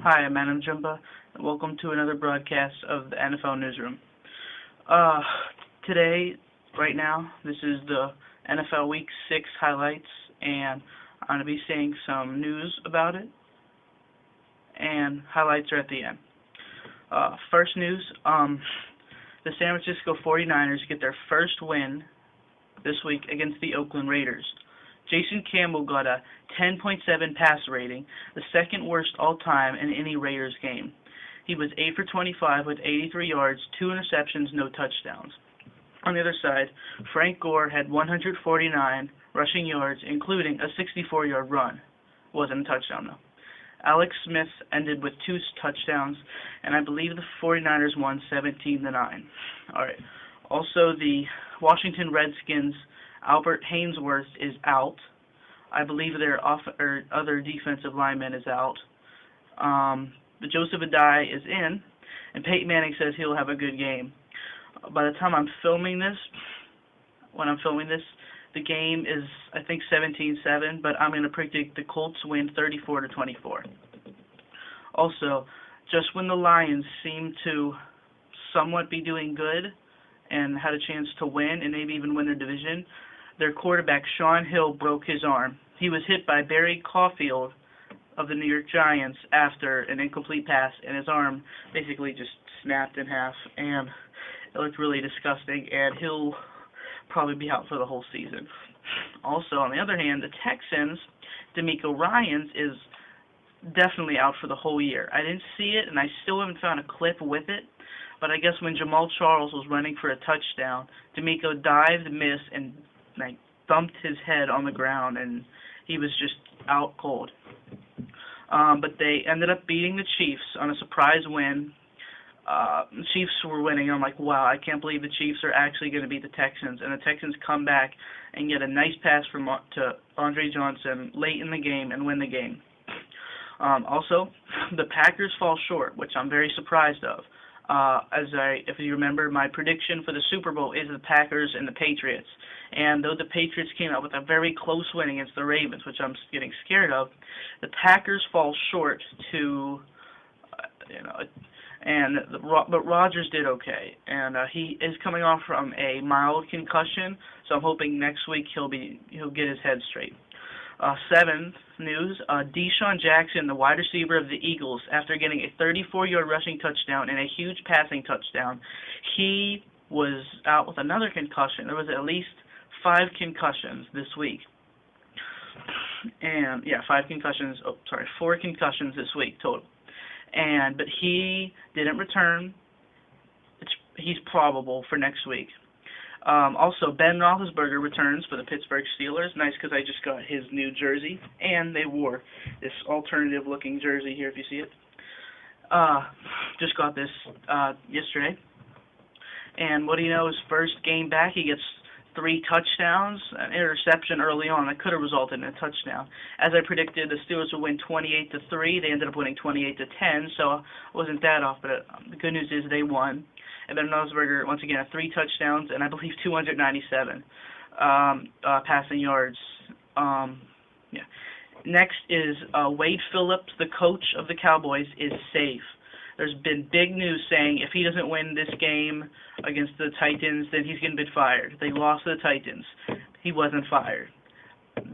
Hi, I'm Adam Jumpa, and welcome to another broadcast of the NFL Newsroom. Today, right now, this is the NFL Week 6 highlights, and I'm going to be saying some news about it, and highlights are at the end. First news, the San Francisco 49ers get their first win this week against the Oakland Raiders. Jason Campbell got a 10.7 passer rating, the second worst all-time in any Raiders game. He was 8 for 25 with 83 yards, 2 interceptions, no touchdowns. On the other side, Frank Gore had 149 rushing yards, including a 64-yard run. Wasn't a touchdown, though. Alex Smith ended with 2 touchdowns, and I believe the 49ers won 17-9. All right. Also, the Washington Redskins' Albert Haynesworth is out. I believe their other defensive lineman is out. But Joseph Adai is in, and Peyton Manning says he'll have a good game. By the time I'm filming this, the game is, I think, 17-7, but I'm going to predict the Colts win 34-24. Also, just when the Lions seem to somewhat be doing good and had a chance to win and maybe even win their division, their quarterback, Shaun broke his arm. He was hit by Barry Caulfield of the New York Giants after an incomplete pass, and his arm basically just snapped in half, and it looked really disgusting, and he'll probably be out for the whole season. Also, on the other hand, the Texans, DeMeco is definitely out for the whole year. I didn't see it, and I still haven't found a clip with it, but I guess when Jamal Charles was running for a touchdown, DeMeco dived, missed, and thumped his head on the ground, and he was just out cold. But they ended up beating the Chiefs on a surprise win. The Chiefs were winning. I'm like, wow, I can't believe the Chiefs are actually going to beat the Texans. And the Texans come back and get a nice pass to Andre Johnson late in the game and win the game. Also, the Packers fall short, which I'm very surprised of. If you remember, my prediction for the Super Bowl is the Packers and the Patriots. And though the Patriots came out with a very close win against the Ravens, which I'm getting scared of, the Packers fall short to, but Rodgers did okay, and he is coming off from a mild concussion, so I'm hoping next week he'll get his head straight. Seventh news, DeSaun Jackson, the wide receiver of the Eagles, after getting a 34-yard rushing touchdown and a huge passing touchdown, he was out with another concussion. There was at least 5 concussions this week. And, 4 concussions this week total. But he didn't return. He's probable for next week. Also, Ben Rothlisberger returns for the Pittsburgh Steelers. Nice, because I just got his new jersey, and they wore this alternative-looking jersey here, if you see it. Just got this yesterday. And what do you know, his first game back, he gets 3 touchdowns, an interception early on that could have resulted in a touchdown. As I predicted, the Steelers would win 28-3. They ended up winning 28-10, so it wasn't that off. But the good news is they won. And then Roethlisberger, once again, had 3 touchdowns and I believe 297 passing yards. Next is Wade Phillips, the coach of the Cowboys, is safe. There's been big news saying if he doesn't win this game against the Titans, then he's going to be fired. They lost to the Titans. He wasn't fired.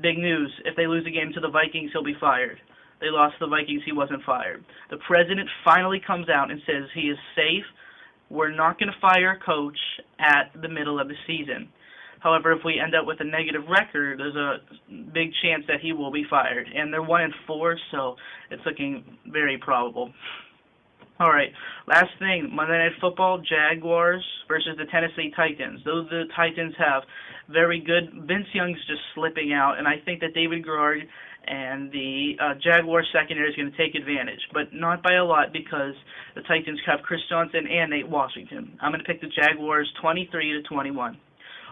Big news, if they lose the game to the Vikings, he'll be fired. They lost to the Vikings, he wasn't fired. The president finally comes out and says he is safe. We're not going to fire a coach at the middle of the season. However, if we end up with a negative record, there's a big chance that he will be fired. And they're 1-4, so it's looking very probable. All right, last thing, Monday Night Football, Jaguars versus the Tennessee Titans. Those the Titans have very good. Vince Young's just slipping out, and I think that David Garrard and the Jaguars secondary is going to take advantage, but not by a lot because the Titans have Chris Johnson and Nate Washington. I'm going to pick the Jaguars 23-21. All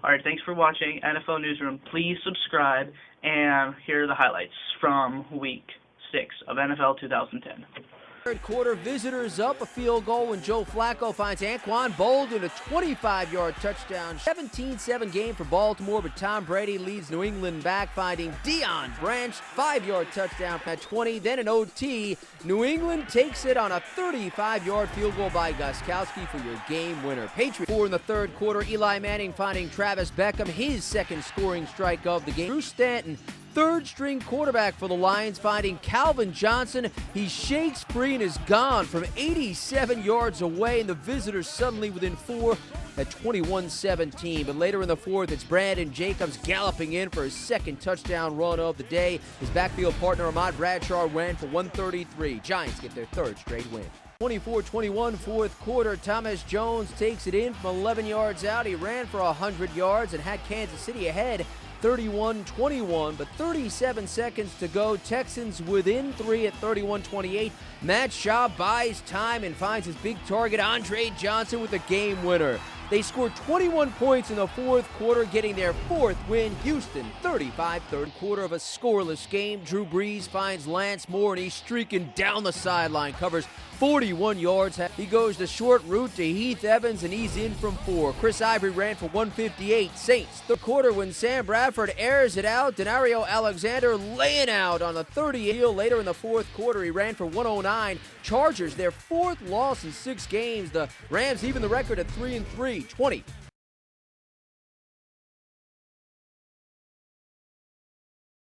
right, thanks for watching NFL Newsroom. Please subscribe, and here are the highlights from Week 6 of NFL 2010. Third quarter, visitors up a field goal when Joe Flacco finds Anquan Boldin a 25-yard touchdown. 17-7 game for Baltimore, but Tom Brady leads New England back, finding Deion Branch, 5-yard touchdown at 20. Then an OT. New England takes it on a 35-yard field goal by Gostkowski for your game winner. Patriots 4 in the third quarter. Eli Manning finding Travis Beckham, his second scoring strike of the game. Drew Stanton, third-string quarterback for the Lions, finding Calvin Johnson. He shakes free and is gone from 87 yards away, and the visitors suddenly within 4 at 21-17. But later in the fourth, it's Brandon Jacobs galloping in for his second touchdown run of the day. His backfield partner, Ahmad Bradshaw, ran for 133. Giants get their third straight win. 24-21 fourth quarter, Thomas Jones takes it in from 11 yards out. He ran for 100 yards and had Kansas City ahead 31-21, but 37 seconds to go. Texans within 3 at 31-28. Matt Shaw buys time and finds his big target, Andre Johnson, with the game winner. They scored 21 points in the fourth quarter, getting their fourth win. Houston 35, third quarter of a scoreless game. Drew Brees finds Lance Moore, and he's streaking down the sideline, covers 41 yards. He goes the short route to Heath Evans, and he's in from 4. Chris Ivory ran for 158. Saints, third quarter when Sam Bradford airs it out. Denario Alexander laying out on the 30. Later in the fourth quarter, he ran for 109. Chargers, their fourth loss in 6 games. The Rams even the record at 3-3. 20